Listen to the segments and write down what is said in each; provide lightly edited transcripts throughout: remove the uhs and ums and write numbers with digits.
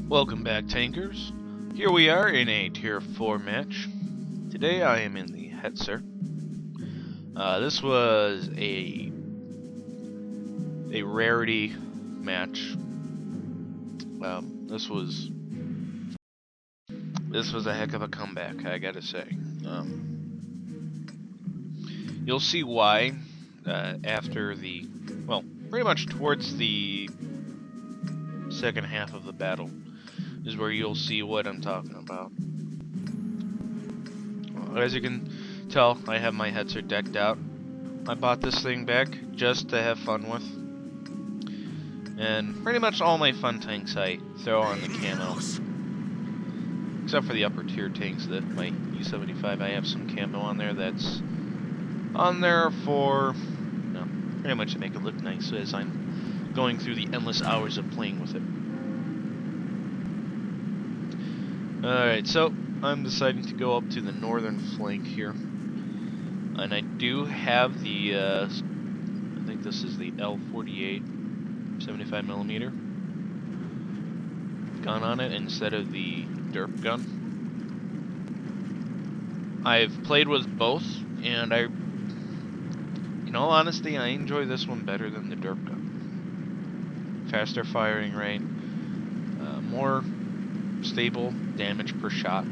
Welcome back, Tankers. Here we are in a Tier 4 match. Today I am in the Hetzer. This was a rarity match. This was a heck of a comeback, I gotta say. You'll see why after pretty much towards the second half of the battle is where you'll see what I'm talking about. As you can tell, I have my Hetzer decked out. I bought this thing back just to have fun with. And pretty much all my fun tanks I throw on the camo. Except for the upper tier tanks, that my E75, I have some camo on there that's on there for, pretty much to make it look nice as I'm going through the endless hours of playing with it. Alright, so I'm deciding to go up to the northern flank here. And I do have the, I think this is the L48 75mm gun on it instead of the derp gun. I've played with both, and in all honesty, I enjoy this one better than the derp gun. Faster firing rate, more stable damage per shot.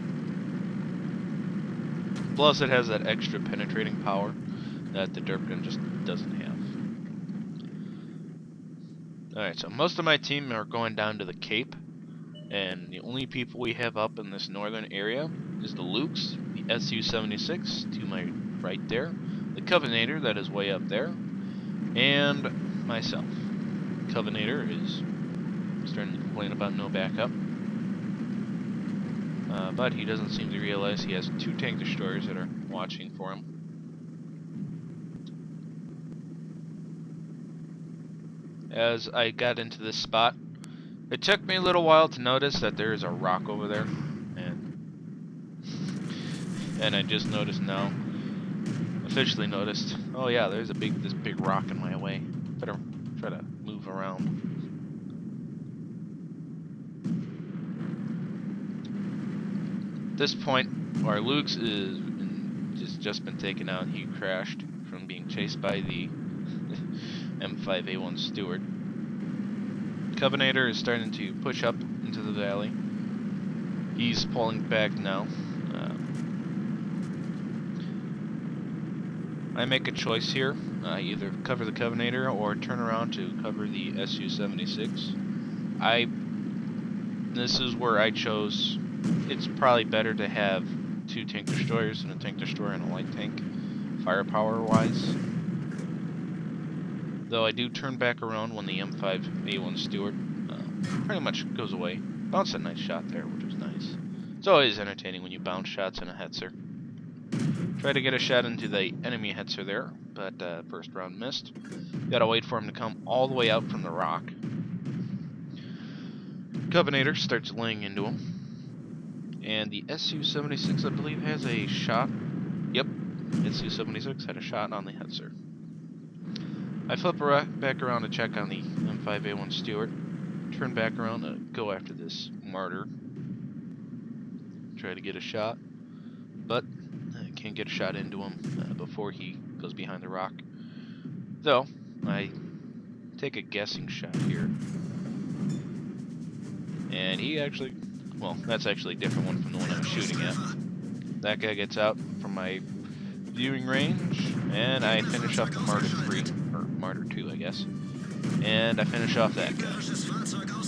Plus, it has that extra penetrating power that the derp gun just doesn't have. Alright, so most of my team are going down to the Cape, and the only people we have up in this northern area is the Lukes, the Su-76 to my right there, the Covenator that is way up there, and myself. Covenator is starting to complain about no backup. But he doesn't seem to realize he has two tank destroyers that are watching for him. As I got into this spot, it took me a little while to notice that there is a rock over there, and I just noticed now, officially noticed, oh yeah, there's this big rock in my way. Better try to move around. At this point, our Luke's has just been taken out. He crashed from being chased by the M5A1 Stewart. Covenator is starting to push up into the valley. He's pulling back now. I make a choice here. Either cover the Covenator or turn around to cover the Su-76. This is where I chose. It's probably better to have two tank destroyers than a tank destroyer and a light tank, firepower wise. Though I do turn back around when the M5A1 Stewart pretty much goes away. Bounced a nice shot there, which was nice. It's always entertaining when you bounce shots in a Hetzer. Tried to get a shot into the enemy Hetzer there, but first round missed. Gotta wait for him to come all the way out from the rock. Covenator starts laying into him. And the Su-76, I believe, has a shot. Yep, Su-76 had a shot on the Hetzer. I flip back around to check on the M5A1 Stewart. Turn back around to go after this martyr. Try to get a shot, but I can't get a shot into him before he goes behind the rock. Though, I take a guessing shot here. And he actually... well, that's actually a different one from the one I was shooting at. That guy gets out from my viewing range, and I finish off the Martyr 3, or Martyr 2, I guess. And I finish off that guy.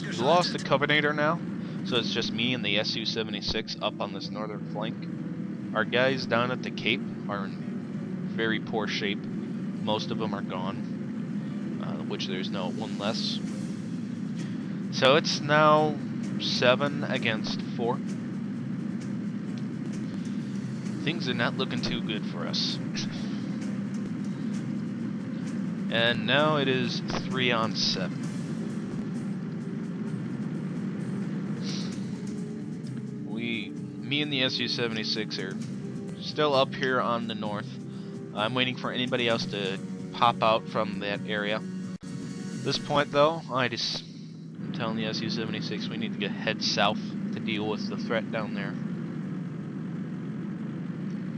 We lost the Covenator now, so it's just me and the Su-76 up on this northern flank. Our guys down at the Cape are in very poor shape. Most of them are gone, which there's no one less. So it's now 7 against 4. Things are not looking too good for us. And now it is 3 on 7. Me and the Su-76 are still up here on the north. I'm waiting for anybody else to pop out from that area. At this point, though, I I'm telling the Su-76 we need to head south to deal with the threat down there.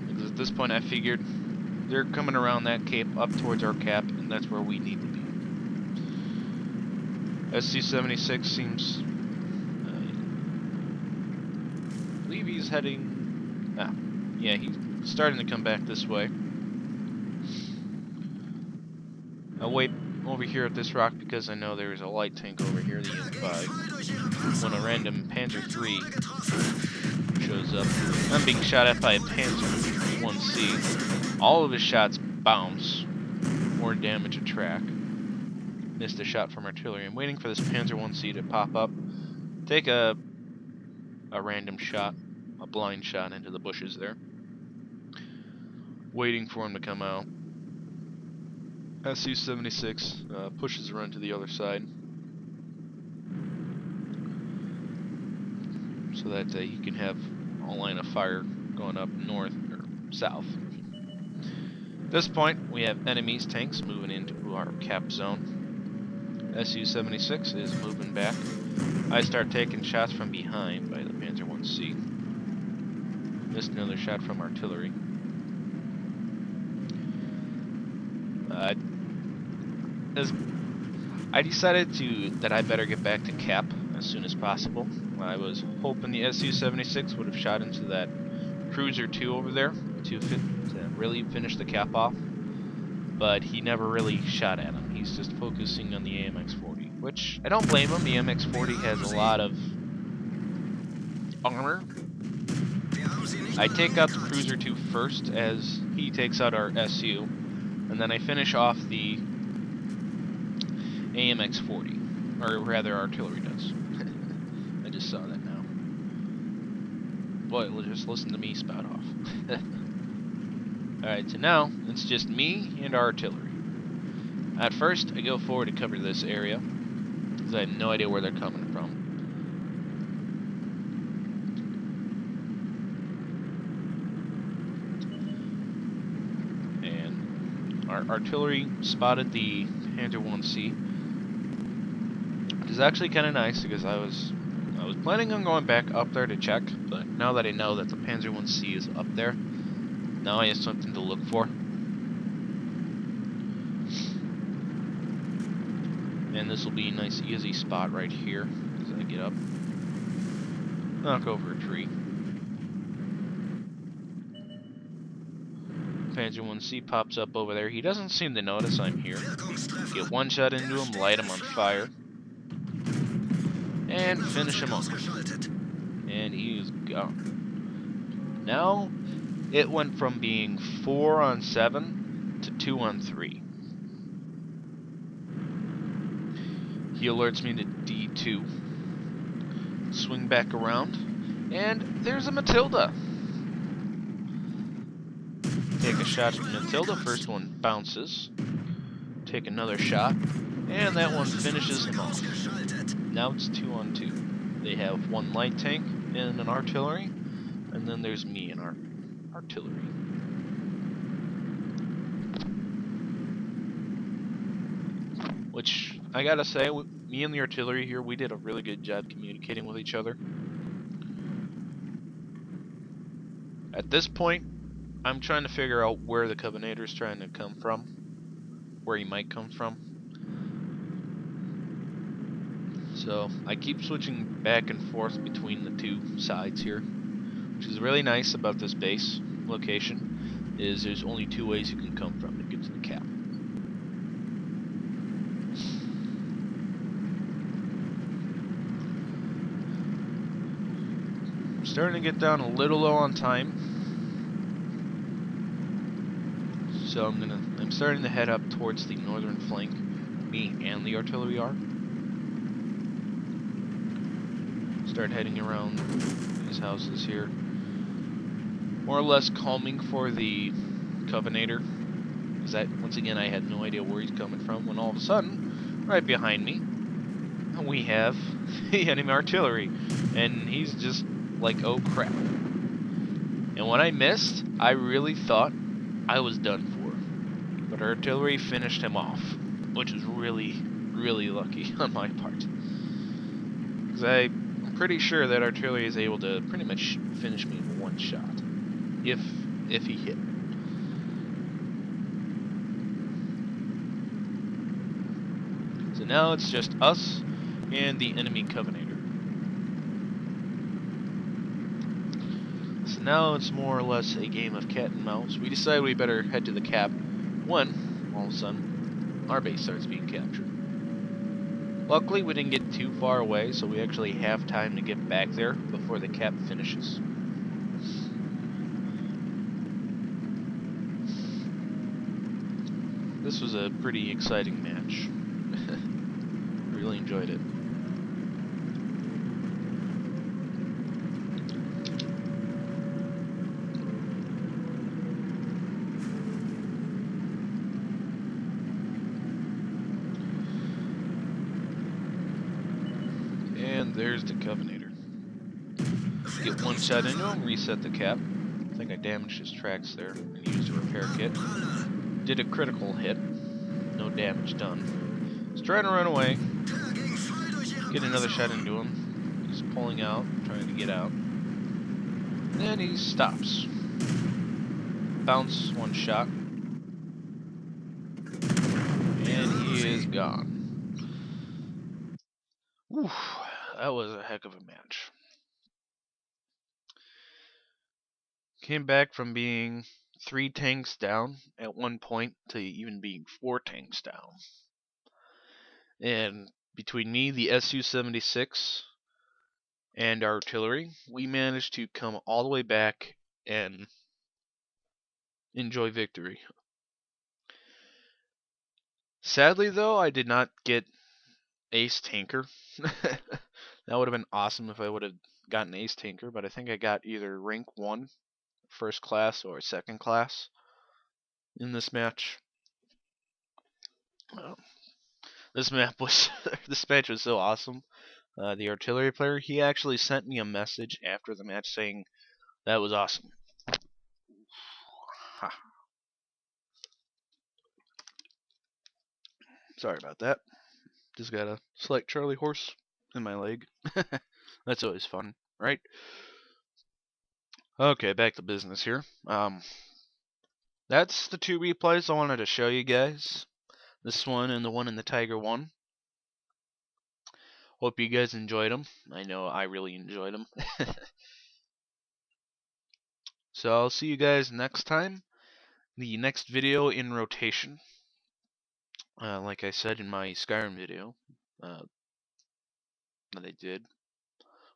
Because at this point I figured they're coming around that cape up towards our cap, and that's where we need to be. Su-76 seems... I believe he's heading... yeah, he's starting to come back this way. I'll wait over here at this rock because I know there's a light tank over here, the M5. When a random Panzer III shows up, I'm being shot at by a Panzer 1C. All of his shots bounce or damage a track. Missed a shot from artillery. I'm waiting for this Panzer 1C to pop up. Take a random shot, a blind shot into the bushes there. Waiting for him to come out. Su-76 pushes around to the other side so that he can have a line of fire going up north or south. At this point, we have enemies tanks moving into our cap zone. Su-76 is moving back. I start taking shots from behind by the Panzer 1C. Missed another shot from artillery. I decided that I better get back to cap as soon as possible. I was hoping the Su-76 would have shot into that Cruiser 2 over there to really finish the cap off, but he never really shot at him. He's just focusing on the AMX-40, which I don't blame him. The AMX-40 has a lot of armor. I take out the Cruiser 2 first as he takes out our SU, and then I finish off the AMX-40, or rather artillery does. I just saw that now. Boy, just listen to me spout off. Alright, so now it's just me and our artillery. At first, I go forward to cover this area, because I have no idea where they're coming from. And our artillery spotted the Panzer 1C. Which is actually kind of nice because I was planning on going back up there to check, but now that I know that the Panzer 1C is up there, now I have something to look for. And this will be a nice easy spot right here as I get up. Knock over a tree. Panzer 1C pops up over there. He doesn't seem to notice I'm here. Get one shot into him, light him on fire, and finish him off. And he's gone. Now, it went from being 4 on 7 to 2 on 3. He alerts me to D2. Swing back around, and there's a Matilda. Take a shot at Matilda. First one bounces. Take another shot, and that one finishes him off. Now it's 2 on 2. They have one light tank and an artillery, and then there's me and our artillery. Which, I gotta say, me and the artillery here, we did a really good job communicating with each other. At this point, I'm trying to figure out where the Covenanter's trying to come from, where he might come from. So I keep switching back and forth between the two sides here, which is really nice about this base location, is there's only 2 ways you can come from to get to the cap. I'm starting to get down a little low on time, so I'm starting to head up towards the northern flank. Me and the artillery are. Start heading around these houses here. More or less calming for the Covenanter. Because once again, I had no idea where he's coming from, when all of a sudden, right behind me, we have the enemy artillery. And he's just like, oh crap. And when I missed, I really thought I was done for. But artillery finished him off, which is really, really lucky on my part. Because I'm pretty sure that artillery is able to pretty much finish me in one shot. If he hit. So now it's just us and the enemy Covenanter. So now it's more or less a game of cat and mouse. We decide we better head to the cap when, all of a sudden, our base starts being captured. Luckily, we didn't get too far away, so we actually have time to get back there before the cap finishes. This was a pretty exciting match. Really enjoyed it. And there's the Covenanter. Get one shot into him, reset the cap. I think I damaged his tracks there and used a repair kit. Did a critical hit. No damage done. He's trying to run away. Get another shot into him. He's pulling out, trying to get out. Then he stops. Bounce one shot. And he is gone. Oof, that was a heck of a match. Came back from being 3 tanks down at one point to even being 4 tanks down. And between me, the Su-76, and artillery, we managed to come all the way back and enjoy victory. Sadly, though, I did not get Ace Tanker. That would have been awesome if I would have gotten Ace Tanker, but I think I got either rank 1, first class, or second class in this match. This match was so awesome. The artillery player, he actually sent me a message after the match saying that was awesome. Ha. Sorry about that. Just got a slight Charlie horse in my leg. That's always fun, right? Okay, back to business here. That's the 2 replays I wanted to show you guys. This one and the one in the Tiger 1. Hope you guys enjoyed them. I know I really enjoyed them. So I'll see you guys next time. The next video in rotation. Like I said in my Skyrim video that I did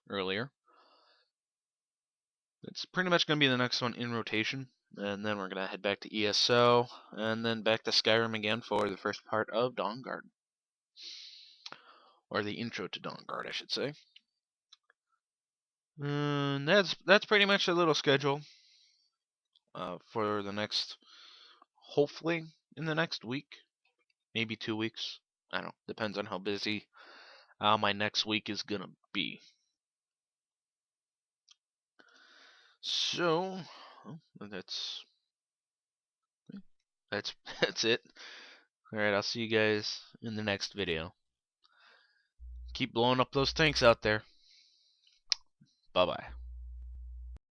earlier. It's pretty much going to be the next one in rotation. And then we're going to head back to ESO. And then back to Skyrim again for the first part of Dawnguard. Or the intro to Dawnguard, I should say. And that's pretty much a little schedule for the next, hopefully in the next week, maybe 2 weeks. I don't know, depends on how busy my next week is gonna be. So that's it. All right, I'll see you guys in the next video. Keep blowing up those tanks out there. Bye bye.